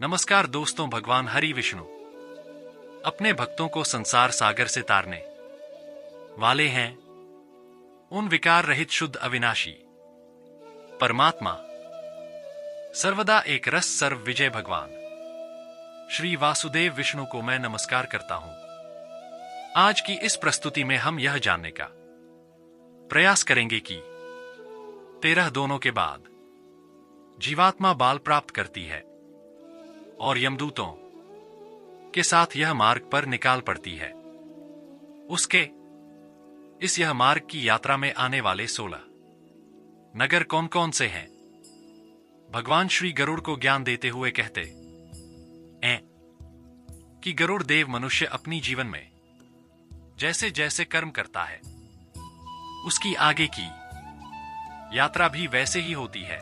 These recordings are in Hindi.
नमस्कार दोस्तों, भगवान हरि विष्णु अपने भक्तों को संसार सागर से तारने वाले हैं। उन विकार रहित शुद्ध अविनाशी परमात्मा, सर्वदा एक रस सर्व विजय भगवान श्री वासुदेव विष्णु को मैं नमस्कार करता हूं। आज की इस प्रस्तुति में हम यह जानने का प्रयास करेंगे कि 13 दोनों के बाद जीवात्मा बाल प्राप्त करती है और यमदूतों के साथ यह मार्ग पर निकाल पड़ती है। उसके इस यह मार्ग की यात्रा में आने वाले 16 नगर कौन कौन से हैं? भगवान श्री गरुड़ को ज्ञान देते हुए कहते हैं कि गरुड़ देव मनुष्य अपनी जीवन में जैसे जैसे कर्म करता है, उसकी आगे की यात्रा भी वैसे ही होती है।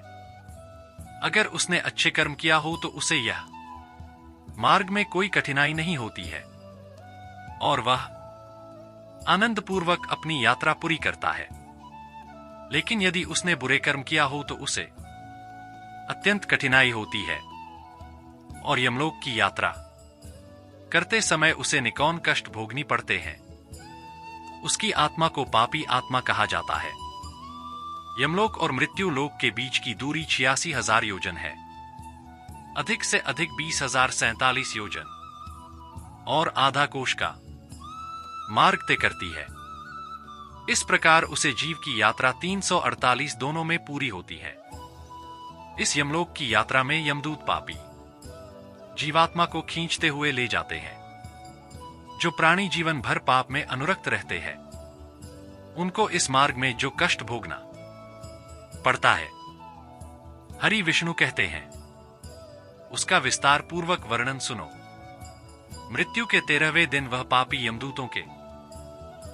अगर उसने अच्छे कर्म किया हो तो उसे यह मार्ग में कोई कठिनाई नहीं होती है और वह आनंद पूर्वक अपनी यात्रा पूरी करता है। लेकिन यदि उसने बुरे कर्म किया हो तो उसे अत्यंत कठिनाई होती है और यमलोक की यात्रा करते समय उसे निकौन कष्ट भोगनी पड़ते हैं। उसकी आत्मा को पापी आत्मा कहा जाता है। यमलोक और मृत्यु लोक के बीच की दूरी 86,000 योजन है, अधिक से अधिक 20,047 योजन और आधा कोश का मार्ग तय करती है। इस प्रकार उसे जीव की यात्रा 348 दोनों में पूरी होती है। इस यमलोक की यात्रा में यमदूत पापी जीवात्मा को खींचते हुए ले जाते हैं। जो प्राणी जीवन भर पाप में अनुरक्त रहते हैं, उनको इस मार्ग में जो कष्ट भोगना पड़ता है, हरि विष्णु कहते हैं। उसका विस्तार पूर्वक वर्णन सुनो। मृत्यु के 13वें दिन वह पापी यमदूतों के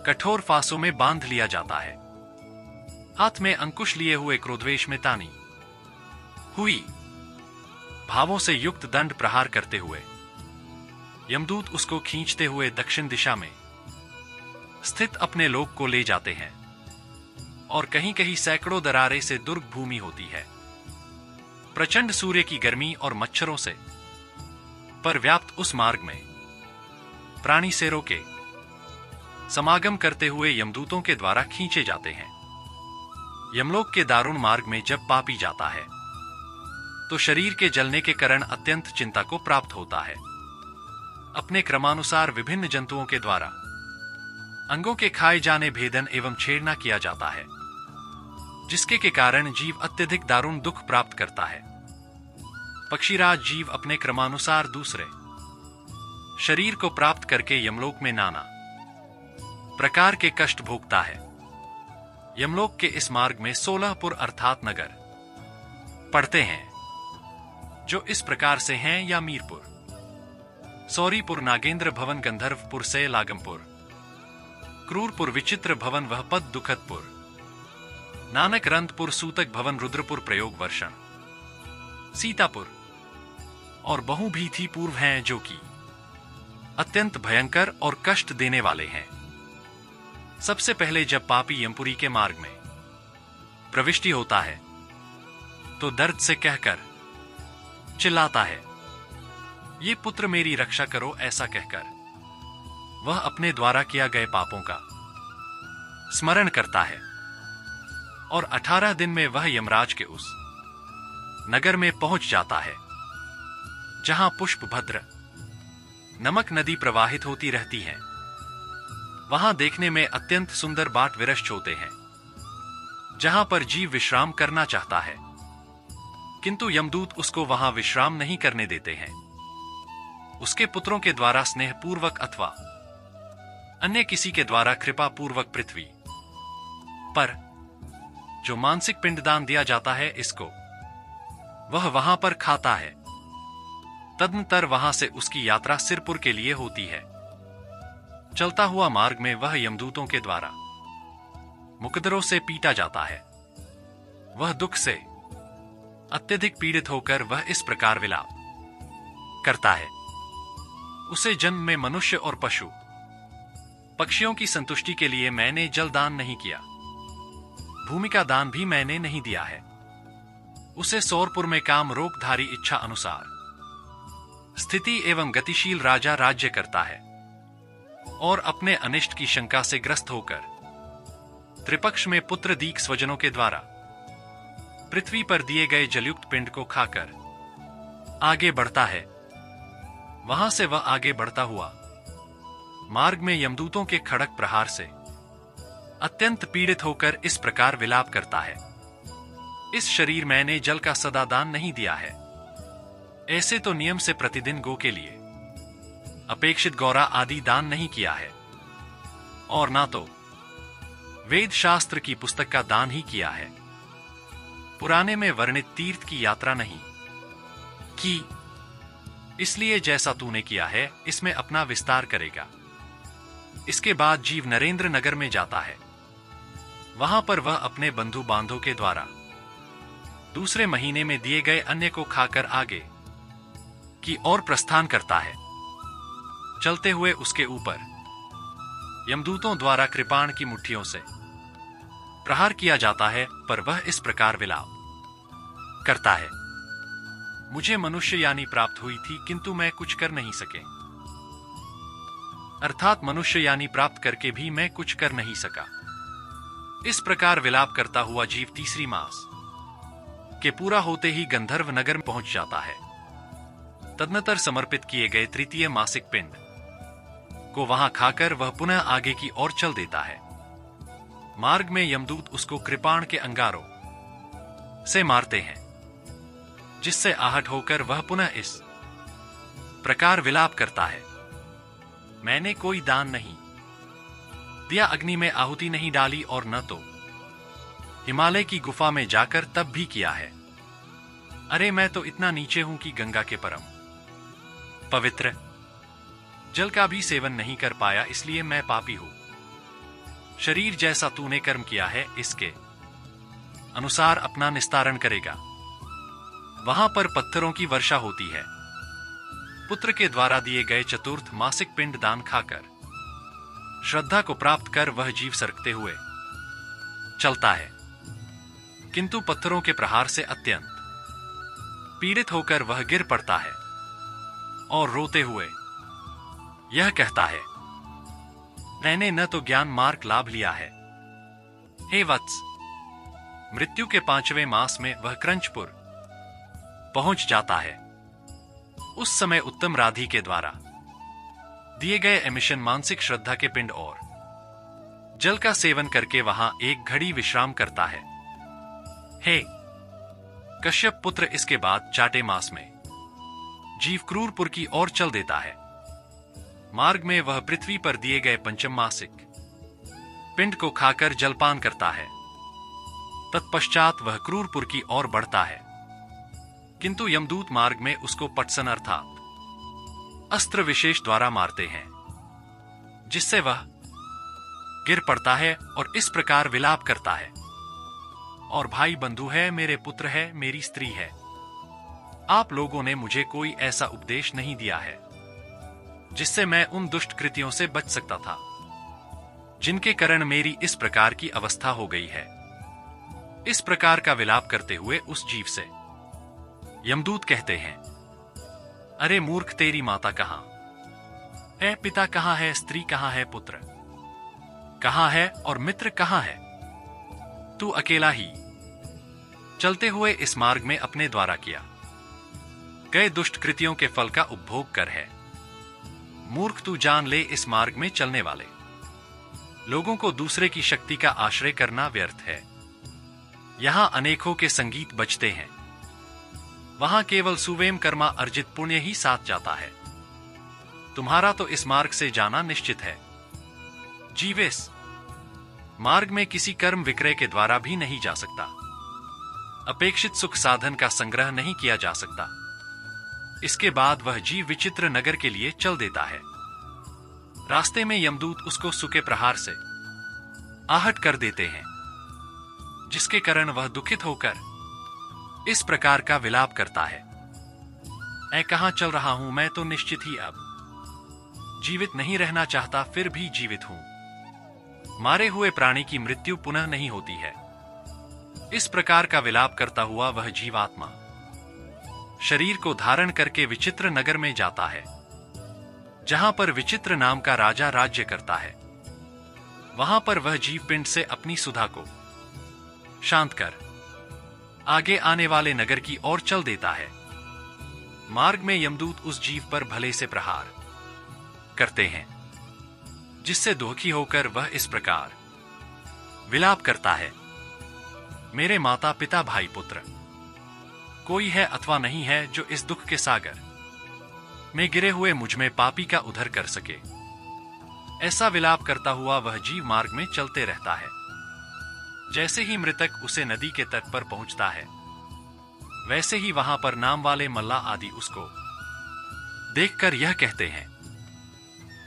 कठोर फांसों में बांध लिया जाता है। हाथ में अंकुश लिए हुए क्रोधवेश में तानी हुई भावों से युक्त दंड प्रहार करते हुए यमदूत उसको खींचते हुए दक्षिण दिशा में स्थित अपने लोक को ले जाते हैं और कहीं कहीं सैकड़ों दरारे से दुर्ग भूमि होती है। प्रचंड सूर्य की गर्मी और मच्छरों से पर व्याप्त उस मार्ग में प्राणी शेरों के समागम करते हुए यमदूतों के द्वारा खींचे जाते हैं। यमलोक के दारुण मार्ग में जब पापी जाता है तो शरीर के जलने के कारण अत्यंत चिंता को प्राप्त होता है। अपने क्रमानुसार विभिन्न जंतुओं के द्वारा अंगों के खाए जाने, भेदन एवं छेड़ना किया जाता है, जिसके के कारण जीव अत्यधिक दारुण दुख प्राप्त करता है। पक्षीराज जीव अपने क्रमानुसार दूसरे शरीर को प्राप्त करके यमलोक में नाना प्रकार के कष्ट भोगता है। यमलोक के इस मार्ग में 16 पुर अर्थात नगर पड़ते हैं, जो इस प्रकार से हैं: या मीरपुर, सौरीपुर, नागेंद्र भवन, गंधर्वपुर, से लागमपुर, क्रूरपुर, विचित्र भवन, वह पद, दुखदपुर, नानक रंतपुर, सूतक भवन, रुद्रपुर, प्रयोग वर्षण, सीतापुर और बहुभीथी पूर्व हैं, जो कि अत्यंत भयंकर और कष्ट देने वाले हैं। सबसे पहले जब पापी यमपुरी के मार्ग में प्रविष्टि होता है तो दर्द से कहकर चिल्लाता है, ये पुत्र मेरी रक्षा करो। ऐसा कहकर वह अपने द्वारा किया गए पापों का स्मरण करता है और 18 दिन में वह यमराज के उस नगर में पहुंच जाता है जहां पुष्पभद्र नमक नदी प्रवाहित होती रहती है। वहां देखने में अत्यंत सुंदर बाट विरक्ष होते हैं, जहां पर जीव विश्राम करना चाहता है, किंतु यमदूत उसको वहां विश्राम नहीं करने देते हैं। उसके पुत्रों के द्वारा स्नेहपूर्वक अथवा अन्य किसी के द्वारा कृपा पूर्वक पृथ्वी पर जो मानसिक पिंडदान दिया जाता है, इसको वह वहां पर खाता है। तदनंतर वहां से उसकी यात्रा सिरपुर के लिए होती है। चलता हुआ मार्ग में वह यमदूतों के द्वारा मुकद्दरों से पीटा जाता है। वह दुख से अत्यधिक पीड़ित होकर वह इस प्रकार विलाप करता है, उसे जन्म में मनुष्य और पशु पक्षियों की संतुष्टि के लिए मैंने जल दान नहीं किया, भूमि का दान भी मैंने नहीं दिया है। उसे सौरपुर में काम रोगधारी इच्छा अनुसार स्थिति एवं गतिशील राजा राज्य करता है और अपने अनिष्ट की शंका से ग्रस्त होकर त्रिपक्ष में पुत्र दीक स्वजनों के द्वारा पृथ्वी पर दिए गए जलयुक्त पिंड को खाकर आगे बढ़ता है। वहां से वह आगे बढ़ता हुआ मार्ग में यमदूतों के खड़क प्रहार से अत्यंत पीड़ित होकर इस प्रकार विलाप करता है, इस शरीर मैंने जल का सदा दान नहीं दिया है। ऐसे तो नियम से प्रतिदिन गो के लिए अपेक्षित गौरा आदि दान नहीं किया है, और ना तो वेद शास्त्र की पुस्तक का दान ही किया है। पुराने में वर्णित तीर्थ की यात्रा नहीं की, इसलिए जैसा तूने किया है इसमें अपना विस्तार करेगा। इसके बाद जीव नरेंद्र नगर में जाता है। वहां पर वह अपने बंधु बांधों के द्वारा दूसरे महीने में दिए गए अन्न को खाकर आगे की ओर प्रस्थान करता है। चलते हुए उसके ऊपर यमदूतों द्वारा कृपाण की मुट्ठियों से प्रहार किया जाता है, पर वह इस प्रकार विलाप करता है, मुझे मनुष्य यानी प्राप्त हुई थी किंतु मैं कुछ कर नहीं सके, अर्थात मनुष्य यानी प्राप्त करके भी मैं कुछ कर नहीं सका। इस प्रकार विलाप करता हुआ जीव तीसरी मास के पूरा होते ही गंधर्व नगर में पहुंच जाता है। तदनंतर समर्पित किए गए तृतीय मासिक पिंड को वहां खाकर वह पुनः आगे की ओर चल देता है। मार्ग में यमदूत उसको कृपाण के अंगारों से मारते हैं, जिससे आहट होकर वह पुनः इस प्रकार विलाप करता है, मैंने कोई दान नहीं दिया, अग्नि में आहुति नहीं डाली और न तो हिमालय की गुफा में जाकर तब भी किया है। अरे मैं तो इतना नीचे हूं कि गंगा के परम पवित्र जल का भी सेवन नहीं कर पाया, इसलिए मैं पापी हूं। शरीर जैसा तूने कर्म किया है इसके अनुसार अपना निस्तारण करेगा। वहां पर पत्थरों की वर्षा होती है। पुत्र के द्वारा दिए गए चतुर्थ मासिक पिंड दान खाकर श्रद्धा को प्राप्त कर वह जीव सरकते हुए चलता है, किंतु पत्थरों के प्रहार से अत्यंत पीड़ित होकर वह गिर पड़ता है और रोते हुए यह कहता है, मैंने न तो ज्ञान मार्ग लाभ लिया है। हे वत्स, मृत्यु के 5वें मास में वह क्रंचपुर पहुंच जाता है। उस समय उत्तम राधि के द्वारा दिए गए एमिशन मानसिक श्रद्धा के पिंड और जल का सेवन करके वहां एक घड़ी विश्राम करता है। हे कश्यप पुत्र, इसके बाद चाटे मास में जीव क्रूरपुर की ओर चल देता है। मार्ग में वह पृथ्वी पर दिए गए पंचम मासिक पिंड को खाकर जलपान करता है। तत्पश्चात वह क्रूरपुर की ओर बढ़ता है, किंतु यमदूत मार्ग में उसको पटसन अर्थात अस्त्र विशेष द्वारा मारते हैं, जिससे वह गिर पड़ता है और इस प्रकार विलाप करता है, और भाई बंधु है, मेरे पुत्र है, मेरी स्त्री है। आप लोगों ने मुझे कोई ऐसा उपदेश नहीं दिया है जिससे मैं उन दुष्ट कृतियों से बच सकता था, जिनके कारण मेरी इस प्रकार की अवस्था हो गई है। इस प्रकार का विलाप करते हुए उस जीव से यमदूत कहते हैं, अरे मूर्ख, तेरी माता कहां है, पिता कहां है, स्त्री कहां है, पुत्र कहां है और मित्र कहां है? तू अकेला ही चलते हुए इस मार्ग में अपने द्वारा किया गए दुष्ट कृतियों के फल का उपभोग कर है। मूर्ख, तू जान ले, इस मार्ग में चलने वाले लोगों को दूसरे की शक्ति का आश्रय करना व्यर्थ है। यहां अनेकों के संगीत बजते हैं, वहां केवल सुवेम कर्मा अर्जित पुण्य ही साथ जाता है। तुम्हारा तो इस मार्ग से जाना निश्चित है। जीवेश मार्ग में किसी कर्म विक्रय के द्वारा भी नहीं जा सकता। अपेक्षित सुख साधन का संग्रह नहीं किया जा सकता। इसके बाद वह जीव विचित्र नगर के लिए चल देता है। रास्ते में यमदूत उसको सूखे प्रहार से आहट कर देते हैं, जिसके कारण वह दुखित होकर इस प्रकार का विलाप करता है, मैं कहां चल रहा हूं, मैं तो निश्चित ही अब जीवित नहीं रहना चाहता, फिर भी जीवित हूं। मारे हुए प्राणी की मृत्यु पुनः नहीं होती है। इस प्रकार का विलाप करता हुआ वह जीवात्मा शरीर को धारण करके विचित्र नगर में जाता है, जहां पर विचित्र नाम का राजा राज्य करता है। वहां पर वह जीव पिंड से अपनी सुधा को शांत कर आगे आने वाले नगर की ओर चल देता है। मार्ग में यमदूत उस जीव पर भले से प्रहार करते हैं, जिससे दुखी होकर वह इस प्रकार विलाप करता है, मेरे माता पिता भाई पुत्र कोई है अथवा नहीं है जो इस दुख के सागर में गिरे हुए मुझ में पापी का उद्धार कर सके। ऐसा विलाप करता हुआ वह जीव मार्ग में चलते रहता है। जैसे ही मृतक उसे नदी के तट पर पहुंचता है, वैसे ही वहां पर नाम वाले मल्ला आदि उसको देखकर यह कहते हैं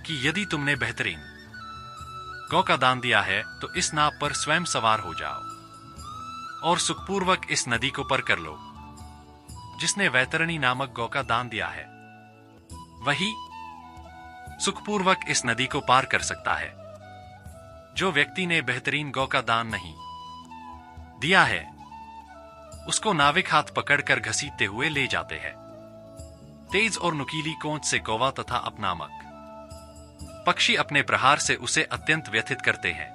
कि यदि तुमने बेहतरीन गौ का दान दिया है तो इस नाव पर स्वयं सवार हो जाओ और सुखपूर्वक इस नदी को पार कर लो। जिसने वैतरणी नामक गौ का दान दिया है, वही सुखपूर्वक इस नदी को पार कर सकता है। जो व्यक्ति ने बेहतरीन गौ का दान नहीं दिया है, उसको नाविक हाथ पकड़कर घसीटते हुए ले जाते हैं। तेज और नुकीली कोंच से कौवा तथा अपनामक पक्षी अपने प्रहार से उसे अत्यंत व्यथित करते हैं।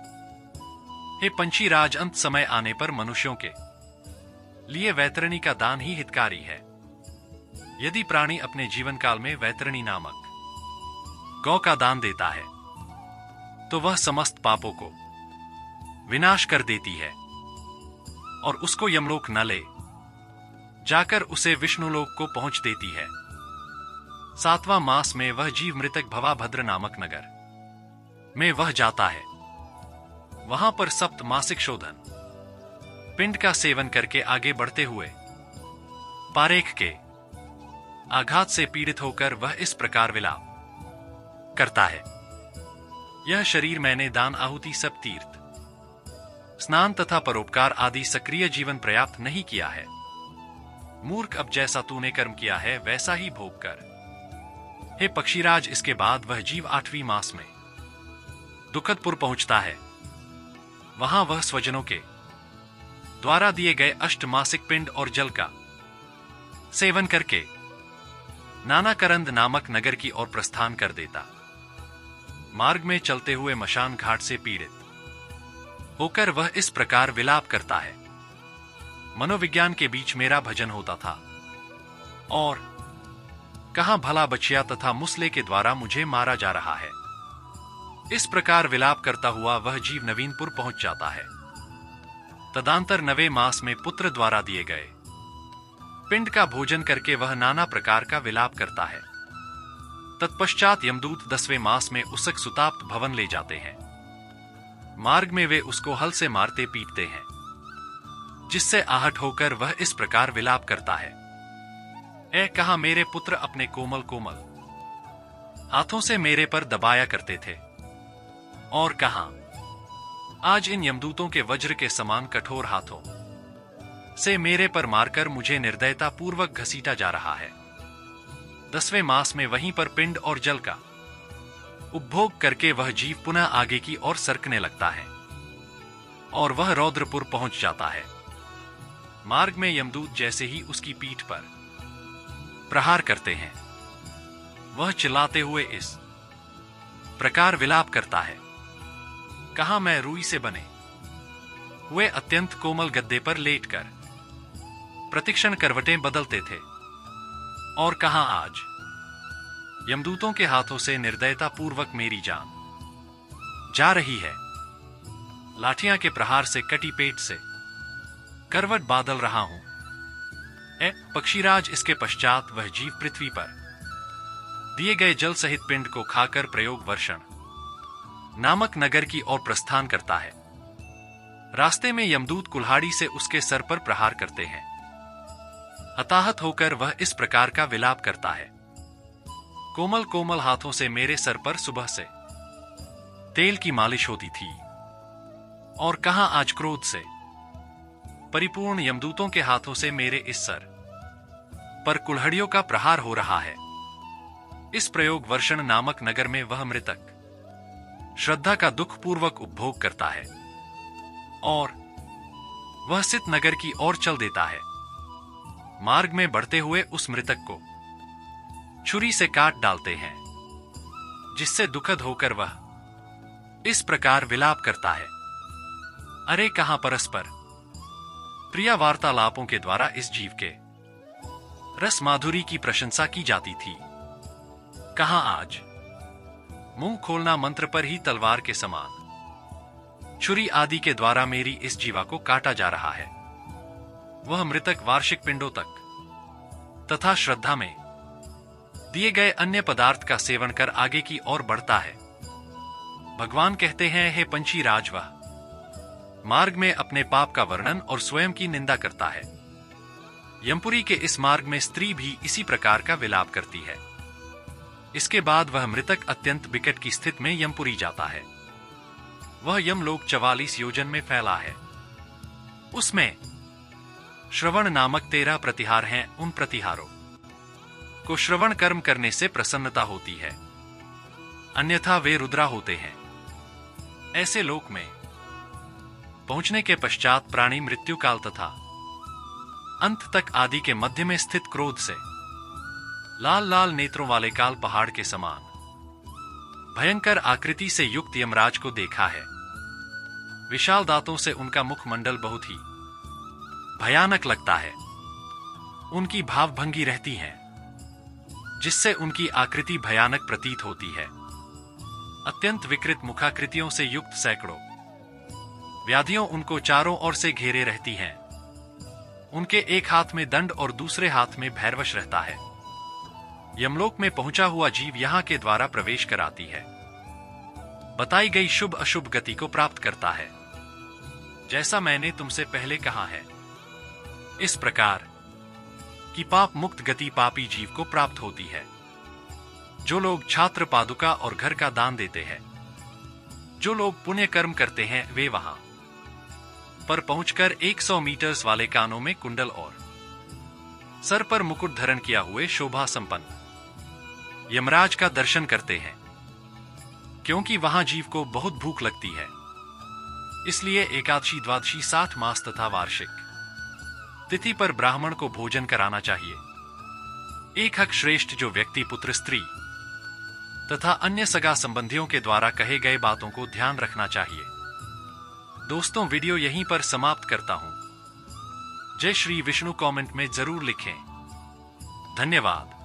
हे पंछी राज, अंत समय आने पर मनुष्यों के लिए वैतरणी का दान ही हितकारी है। यदि प्राणी अपने जीवन काल में वैतरणी नामक गौ का दान देता है, तो वह समस्त पापों को विनाश कर देती है और उसको यमलोक न ले जाकर उसे विष्णुलोक को पहुंच देती है। 7वां मास में वह जीव मृतक भवाभद्र नामक नगर में वह जाता है। वहां पर सप्त मासिक शोधन पिंड का सेवन करके आगे बढ़ते हुए पारेख के आघात से पीड़ित होकर वह इस प्रकार विलाप करता है, यह शरीर मैंने दान आहुति सब तीर्थ स्नान तथा परोपकार आदि सक्रिय जीवन पर्याप्त नहीं किया है। मूर्ख, अब जैसा तूने कर्म किया है वैसा ही भोग कर। हे पक्षीराज, इसके बाद वह जीव 8वीं मास में दुखदपुर पहुंचता है। वहां वह स्वजनों के द्वारा दिए गए अष्टमासिक पिंड और जल का सेवन करके नानाकरंद नामक नगर की ओर प्रस्थान कर देता। मार्ग में चलते हुए मशान घाट से पीड़ित होकर वह इस प्रकार विलाप करता है, मनोविज्ञान के बीच मेरा भजन होता था और कहां भला बछिया तथा मुसले के द्वारा मुझे मारा जा रहा है। इस प्रकार विलाप करता हुआ वह जीव नवीनपुर पहुंच जाता है। तदांतर 9वें मास में पुत्र द्वारा दिए गए पिंड का भोजन करके वह नाना प्रकार का विलाप करता है। तत्पश्चात यमदूत 10वें मास में उसक सुताप्त भवन ले जाते हैं। मार्ग में वे उसको हल से मारते पीटते हैं, जिससे आहट होकर वह इस प्रकार विलाप करता है, ऐ कहा मेरे पुत्र अपने कोमल कोमल हाथों से मेरे पर दबाया करते थे, और कहा आज इन यमदूतों के वज्र के समान कठोर हाथों से मेरे पर मारकर मुझे निर्दयता पूर्वक घसीटा जा रहा है। 10वें मास में वहीं पर पिंड और जल का उपभोग करके वह जीव पुनः आगे की ओर सरकने लगता है और वह रौद्रपुर पहुंच जाता है। मार्ग में यमदूत जैसे ही उसकी पीठ पर प्रहार करते हैं, वह चिल्लाते हुए इस प्रकार विलाप करता है, कहा मैं रुई से बने हुए अत्यंत कोमल गद्दे पर लेटकर प्रतिक्षण करवटें बदलते थे, और कहा आज यमदूतों के हाथों से निर्दयता पूर्वक मेरी जान जा रही है। लाठियां के प्रहार से कटी पेट से करवट बादल रहा हूं। ए पक्षीराज, इसके पश्चात वह जीव पृथ्वी पर दिए गए जल सहित पिंड को खाकर प्रयोग वर्षण नामक नगर की ओर प्रस्थान करता है। रास्ते में यमदूत कुल्हाड़ी से उसके सर पर प्रहार करते हैं। हताहत होकर वह इस प्रकार का विलाप करता है, कोमल कोमल हाथों से मेरे सर पर सुबह से तेल की मालिश होती थी, और कहां आज क्रोध से परिपूर्ण यमदूतों के हाथों से मेरे इस सर पर कुल्हाड़ियों का प्रहार हो रहा है। इस प्रयोग वर्षण नामक नगर में वह मृतक श्रद्धा का दुख पूर्वक उपभोग करता है और वह सित नगर की ओर चल देता है। मार्ग में बढ़ते हुए उस मृतक को छुरी से काट डालते हैं, जिससे दुखद होकर वह इस प्रकार विलाप करता है। अरे कहां परस्पर प्रिय वार्तालापों के द्वारा इस जीव के रस माधुरी की प्रशंसा की जाती थी, कहां आज मुंह खोलना मंत्र पर ही तलवार के समान छुरी आदि के द्वारा मेरी इस जीवा को काटा जा रहा है। वह मृतक वार्षिक पिंडों तक तथा श्रद्धा में दिए गए अन्य पदार्थ का सेवन कर आगे की ओर बढ़ता है। भगवान कहते हैं, हे पंछी राज, वह मार्ग में अपने पाप का वर्णन और स्वयं की निंदा करता है। यमपुरी के इस मार्ग में स्त्री भी इसी प्रकार का विलाप करती है। इसके बाद वह मृतक अत्यंत विकट की स्थिति में यमपुरी जाता है। वह यमलोक 44 योजन में फैला है। उसमें श्रवण नामक 13 प्रतिहार हैं। उन प्रतिहारों को श्रवण कर्म करने से प्रसन्नता होती है, अन्यथा वे रुद्रा होते हैं। ऐसे लोक में पहुंचने के पश्चात प्राणी मृत्यु काल तथा अंत तक आदि के मध्य में स्थित क्रोध से लाल लाल नेत्रों वाले काल पहाड़ के समान भयंकर आकृति से युक्त यमराज को देखा है। विशाल दांतों से उनका मुखमंडल बहुत ही भयानक लगता है। उनकी भावभंगी रहती है, जिससे उनकी आकृति भयानक प्रतीत होती है। अत्यंत विकृत मुखाकृतियों से युक्त सैकड़ों व्याधियों उनको चारों ओर से घेरे रहती हैं। उनके एक हाथ में दंड और दूसरे हाथ में भैरवश रहता है। यमलोक में पहुंचा हुआ जीव यहां के द्वारा प्रवेश कराती है, बताई गई शुभ अशुभ गति को प्राप्त करता है, जैसा मैंने तुमसे पहले कहा है। इस प्रकार की पाप मुक्त गति पापी जीव को प्राप्त होती है। जो लोग छात्र पादुका और घर का दान देते हैं, जो लोग पुण्य कर्म करते हैं, वे वहां पर पहुंचकर 100 मीटर्स वाले कानों में कुंडल और सर पर मुकुट धारण किया हुए शोभा संपन्न यमराज का दर्शन करते हैं। क्योंकि वहां जीव को बहुत भूख लगती है, इसलिए एकादशी, द्वादशी, 60 मास तथा वार्षिक तिथि पर ब्राह्मण को भोजन कराना चाहिए। एक हक श्रेष्ठ जो व्यक्ति पुत्र, स्त्री तथा अन्य सगा संबंधियों के द्वारा कहे गए बातों को ध्यान रखना चाहिए। दोस्तों, वीडियो यहीं पर समाप्त करता हूं। जय श्री विष्णु कमेंट में जरूर लिखें। धन्यवाद।